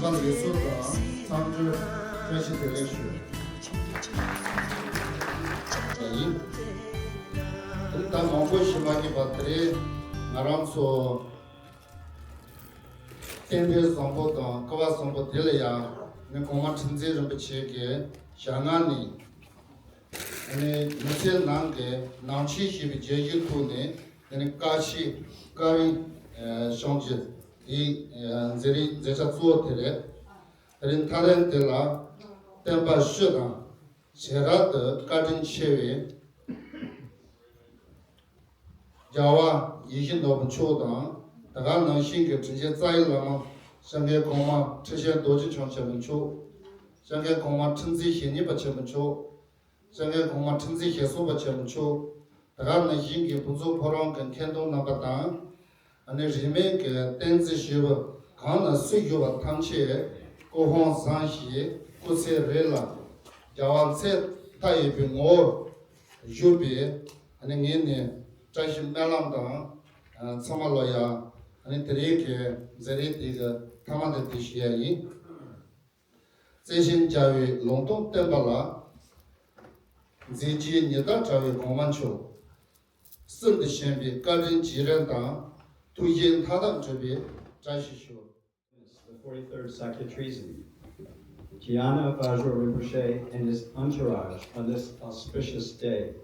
刚结束的三支这些的历史， 다 먹고 싶어하기 받들이 나랑서 텐데 정보도 그와 정보 들려야 내 공만 천재 좀 붙이게 향하니 아니 무슨 난게 나치시 제일 코네 내 가시 가리 성질 이 제리 제사 수어들에 rin talentela tempa shida serata kadin chewe jawa yishin do choda daga nang shin ge zhe zai lama shange koma zhe doji chong chen chu shange koma chenzi he ni ba chen chu shange koma chenzi he so ba chen chu daga nang shin ge buzo porong gen kendo na ba da ane rime ge tenzi shiwa kana su yo ba tang che 고홍 산시 고세 레라 자완세 타이비 모 유비 아니 니네 자시 멜람다 참말로야 아니 드리게 제리티가 타마데 티시야이 제신 자위 롱동 템발라 제지 니다 자위 공만초 쓴데 셴비 가진 지ren다 두인 타당 저비 자시쇼 The 43rd Sakya Trizin Gyana Vajra Rinpoche and his entourage on this auspicious day.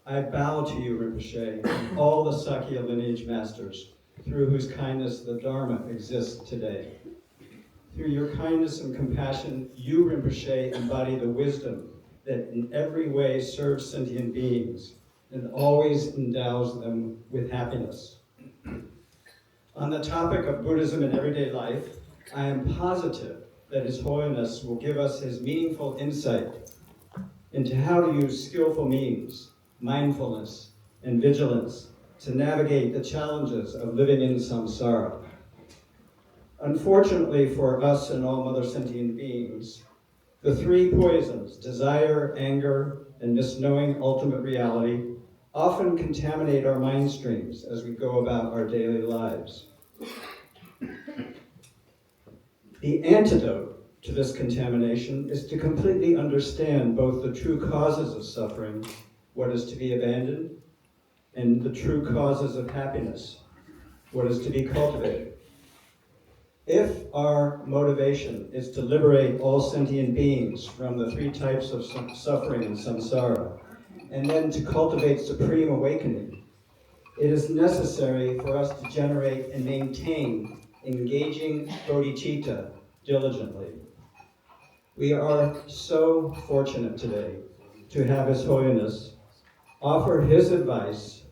I bow to you, Rinpoche, and all the Sakya lineage masters through whose kindness the Dharma exists today. Through your kindness and compassion, you, Rinpoche, embody the wisdom that in every way serves sentient beings and always endows them with happiness. On the topic of Buddhism in everyday life, I am positive that His Holiness will give us his meaningful insight into how to use skillful means, mindfulness, and vigilance to navigate the challenges of living in samsara. Unfortunately for us and all other sentient beings, the three poisons, desire, anger, and misknowing ultimate reality, often contaminate our mind streams as we go about our daily lives. The antidote to this contamination is to completely understand both the true causes of suffering, what is to be abandoned, and the true causes of happiness, what is to be cultivated. If our motivation is to liberate all sentient beings from the three types of suffering in samsara, and then to cultivate supreme awakening, it is necessary for us to generate and maintain engaging bodhicitta diligently. We are so fortunate today to have His Holiness offer his advice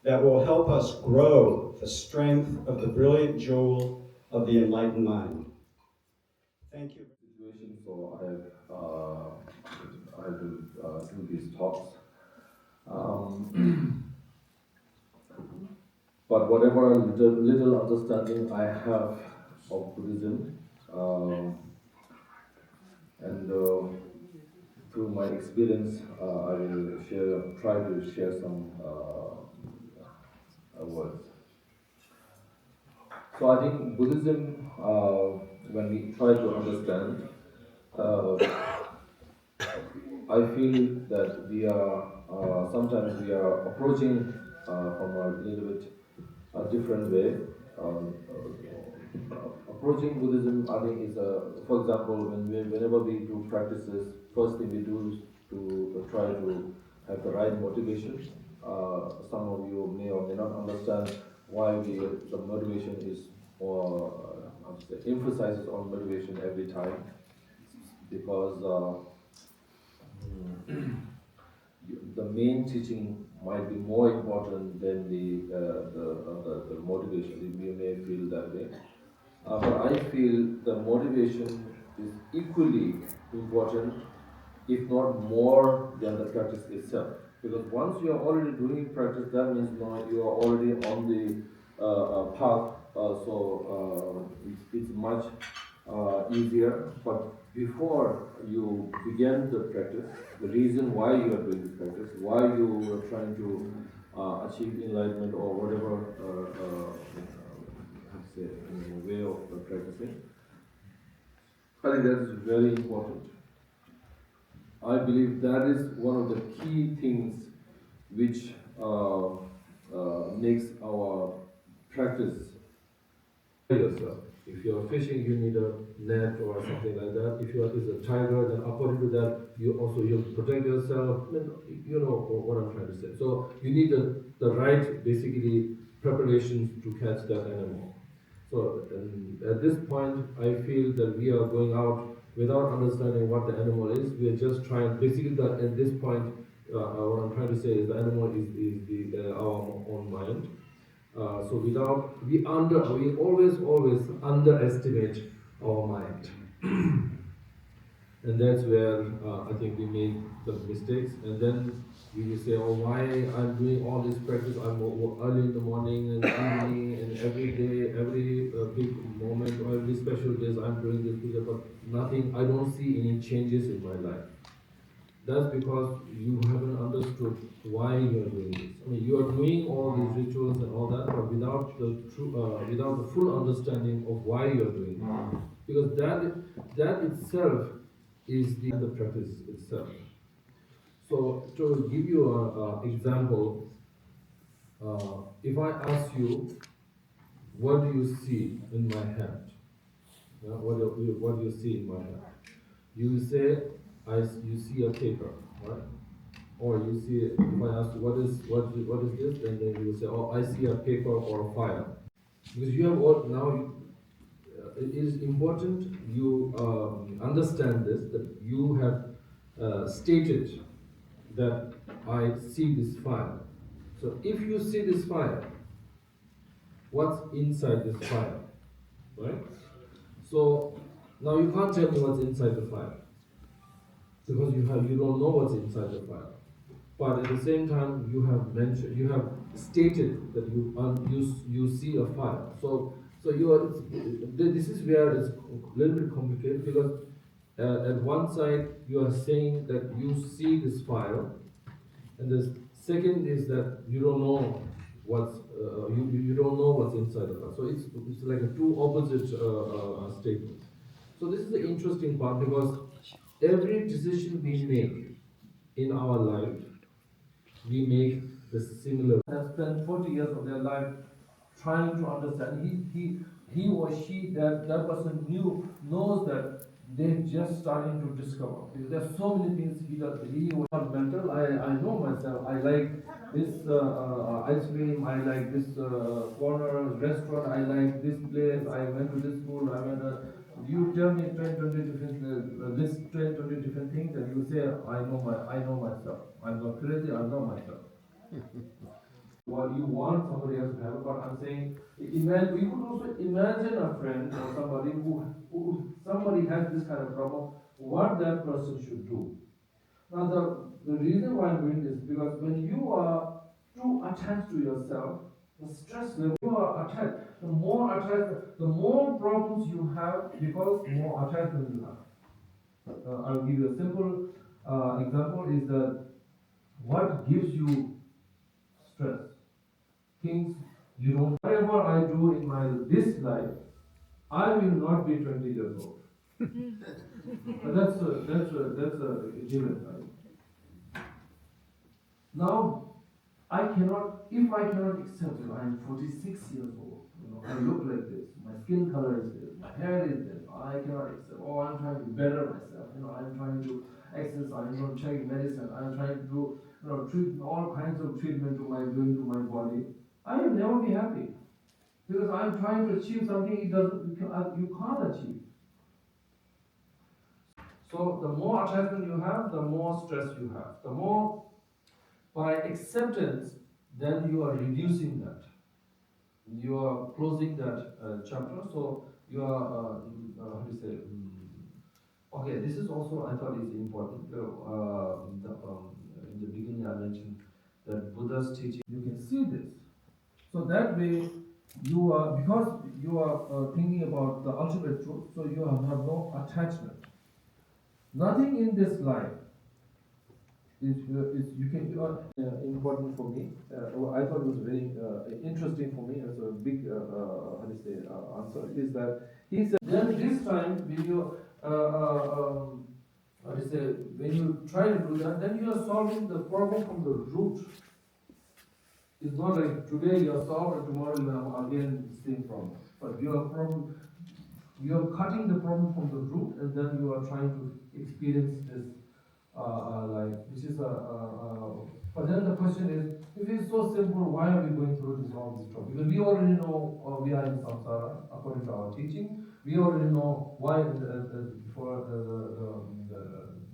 that will help us grow the strength of the brilliant jewel of the enlightened mind. Thank you. So I have to do these talks. But whatever little understanding I have of Buddhism, and through my experience, I will try to share some words. So I think Buddhism, when we try to understand, I feel that we are sometimes we are approaching from a little bit different way. Approaching Buddhism, I think, is for example, whenever we do practices, first thing we do is to try to have the right motivation. Some of you may or may not understand why the motivation is, or emphasizes on motivation every time, because the main teaching might be more important than the motivation. You may feel that way. But I feel the motivation is equally important, if not more, than the practice itself. Because once you are already doing practice, that means now you are already on the path. It's much easier. But before you begin the practice, the reason why you are doing this practice, why you are trying to achieve enlightenment or whatever way of practicing, I think that is very important. I believe that is one of the key things which makes our practice yourself. If you are fishing, you need a net or something like that. If you are is a tiger, then according to that, you protect yourself. I mean, you know what I'm trying to say. So you need the right basically preparations to catch that animal. So at this point, I feel that we are going out without understanding what the animal is. We are just trying basically that at this point. What I'm trying to say is the animal is our own mind. So we always underestimate our mind, and that's where I think we make the mistakes. And then we say, oh, why I'm doing all this practice? I'm early in the morning and evening and every day, every big moment or every special days I'm doing this puja, but nothing. I don't see any changes in my life. That's because you haven't understood why you are doing this. I mean, you are doing all these rituals and all that, but without the full understanding of why you are doing it. Because that itself is the practice itself. So to give you an example, if I ask you, what do you see in my hand? Yeah, what do you see in my hand? You say, you see a paper, right? Or you see, if I ask you, what is this? Then you will say, oh, I see a paper or a file. Because you have all, now, it is important you understand this, that you have stated that I see this file. So if you see this file, what's inside this file, right? So now you can't tell me what's inside the file because you don't know what's inside the file. But at the same time, you have stated that you see a file. So this is where it's a little bit complicated because at one side you are saying that you see this file, and the second is that you don't know you don't know what's inside the file. So it's like a two opposite statements. So this is the interesting part because every decision we make in our life, we make the similar. Have spent 40 years of their life trying to understand. He or she, that person knows that they're just starting to discover. Because there's so many things he was not mental. I know myself. I like this ice cream. I like this corner restaurant. I like this place. I went to this school. I went. You tell me 20 different this 20 different things, and you say I know myself. I'm not crazy. I know myself. What you want somebody else to have, but I'm saying, we could also imagine a friend or somebody who somebody has this kind of problem, what that person should do. Now the reason why I'm doing this is because when you are too attached to yourself, the stress level, you are attached. The more attached, the more problems you have because more attachment you have. I'll give you a simple example is that what gives you stress? Things you don't. Whatever I do in my this life, I will not be 20 years old. But that's a given, right? Now, if I cannot accept it, I am 46 years old. I look like this. My skin color is this. My hair is this. I cannot accept. Oh, I'm trying to better myself. I'm trying to exercise. I'm taking medicine. I'm trying to do, treat all kinds of treatment doing to my body. I will never be happy because I'm trying to achieve something you can't achieve. So the more attachment you have, the more stress you have. The more by acceptance, then you are reducing that. You are closing that chapter. So you are how do you say? Okay, this is also I thought is important. In the beginning I mentioned that Buddha's teaching. You can see this. So that way, because you are thinking about the ultimate truth, so you have no attachment. Nothing in this life is important for me. I thought it was very interesting for me as a big answer is that he said then this time when you when you try to do that, then you are solving the problem from the root. It's not like today you are solved and tomorrow you have again the same problem. But you are cutting the problem from the root, and then you are trying to experience this life, which is but then the question is, if it's so simple, why are we going through all this trouble? Because we already know we are in samsara according to our teaching. We already know why before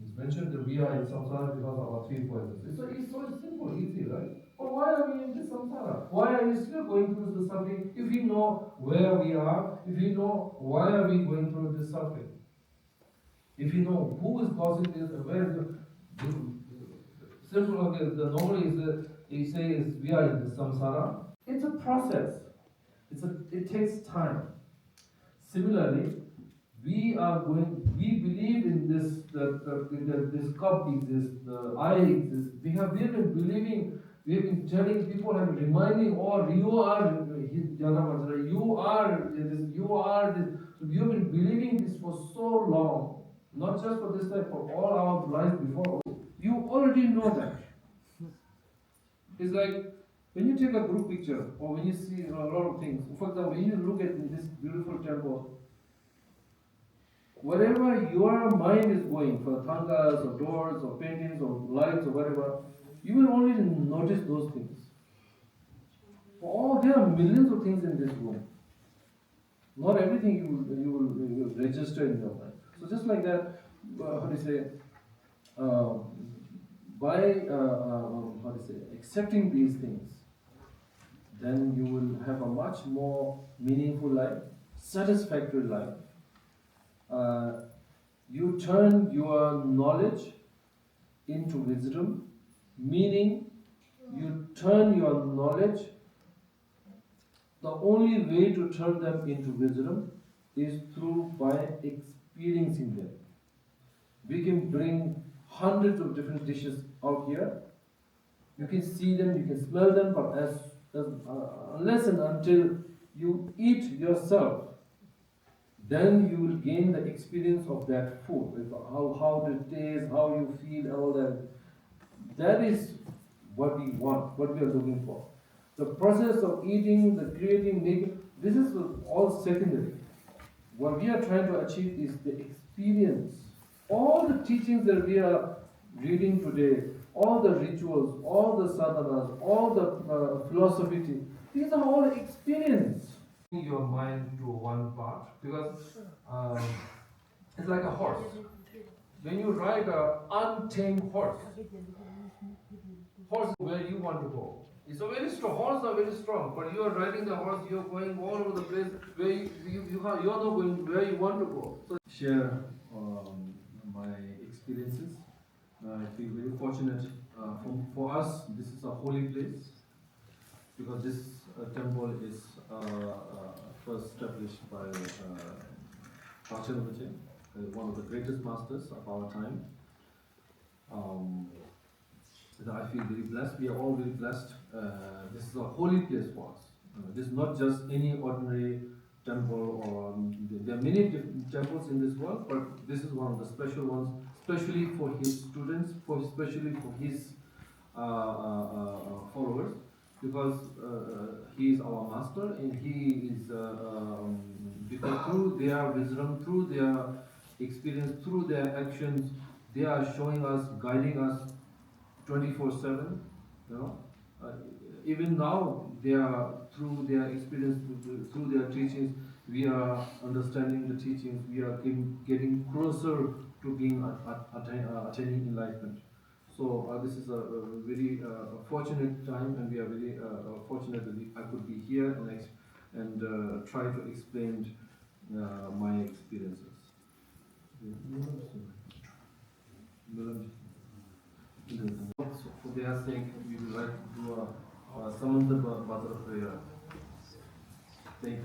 it's mentioned that we are in samsara because of our three points. It's so simple, easy, right? But why are we in this samsara? Why are we still going through the suffering? If we know where we are, if we know why are we going through this suffering? If you know who is causing this and where is the simple, the normally is you say is we are in the samsara. It's a process. It takes time. Similarly, we believe in this that this cup exists, the I exists. We have been believing. We have been telling people and reminding, oh, you are Gyana Vajra, you are this, you are this. So we have been believing this for so long. Not just for this life, for all our lives before. You already know that. It's like when you take a group picture or when you see a lot of things. For example, when you look at this beautiful temple, wherever your mind is going for tangas or doors or paintings or lights or whatever, you will only notice those things. There are millions of things in this room. Not everything you will register in your mind. So just like that, how do you say? By accepting these things, then you will have a much more meaningful life, satisfactory life. You turn your knowledge into wisdom, meaning you turn your knowledge. The only way to turn them into wisdom is by experiencing them. We can bring hundreds of different dishes out here. You can see them, you can smell them, but unless and until you eat yourself, then you will gain the experience of that food, how it tastes, how you feel, all that. That is what we want, what we are looking for. The process of eating, the creating, making, this is all secondary. What we are trying to achieve is the experience. All the teachings that we are reading today, all the rituals, all the sadhanas, all the philosophy, these are all experience. Your mind to one part, because it's like a horse. When you ride an untamed horse where you want to go. It's a very strong, horses are very strong, but you are riding the horse, you are going all over the place where you are not going where you want to go. So share my experiences. I feel very fortunate. For us, this is a holy place because this temple is first established by Sakya Trizin, one of the greatest masters of our time. I feel very blessed. We are all very blessed. This is a holy place for us. This is not just any ordinary temple, or there are many different temples in this world, but this is one of the special ones, especially for his students, especially for his followers, because he is our master, and he is because through their wisdom, through their experience, through their actions, they are showing us, guiding us 24/7, you know. Even now, they are through their experience, through their teachings, we are understanding the teachings. We are getting closer to being attaining enlightenment. So this is a very fortunate time, and we are very fortunate that I could be here and try to explain my experiences. For their sake, we would like to do a Samantha Bhadra prayer. Thank you.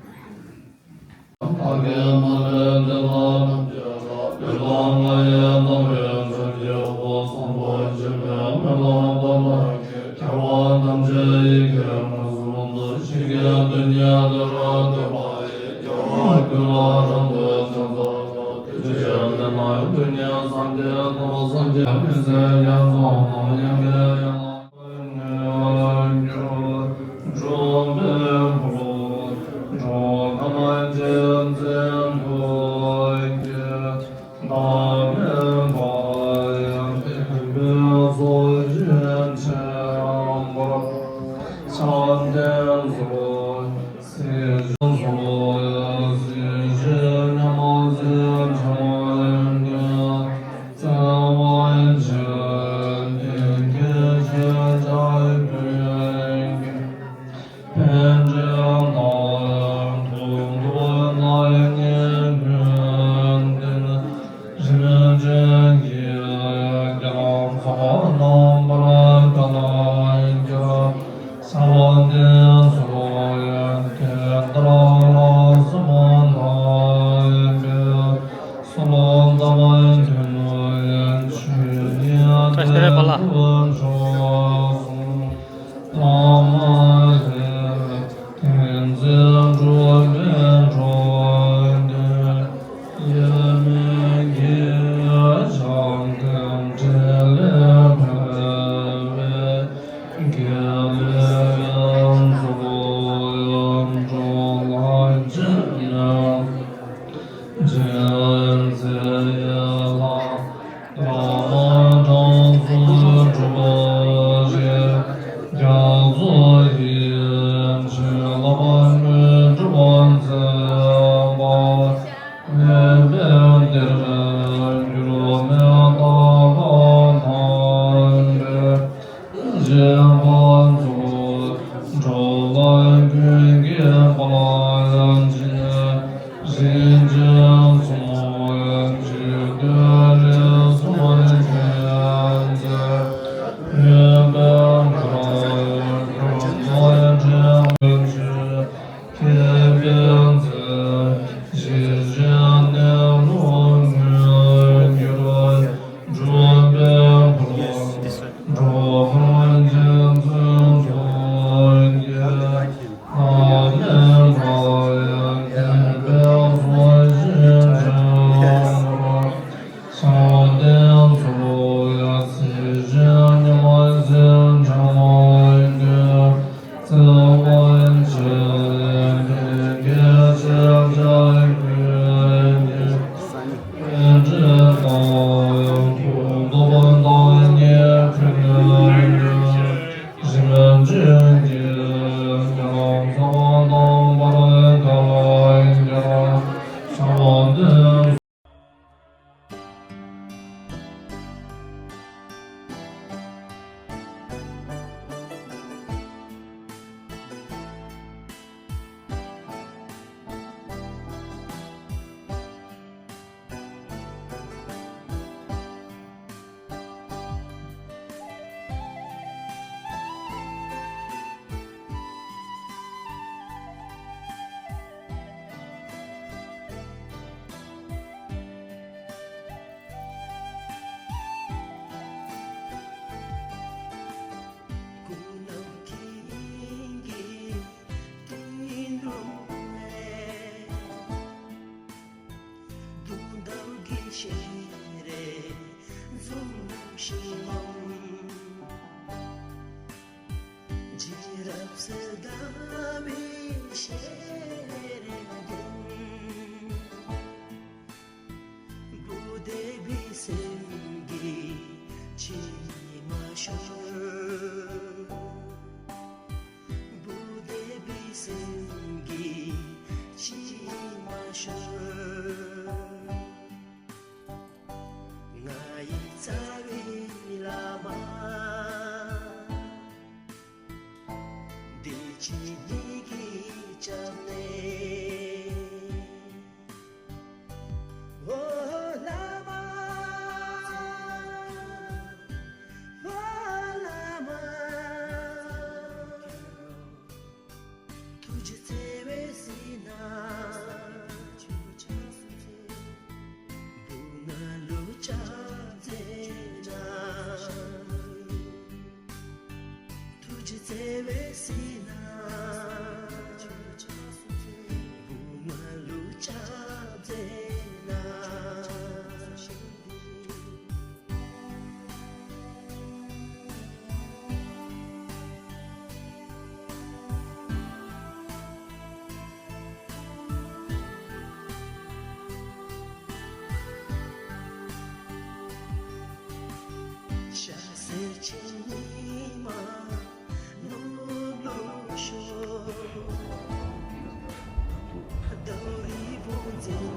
Dori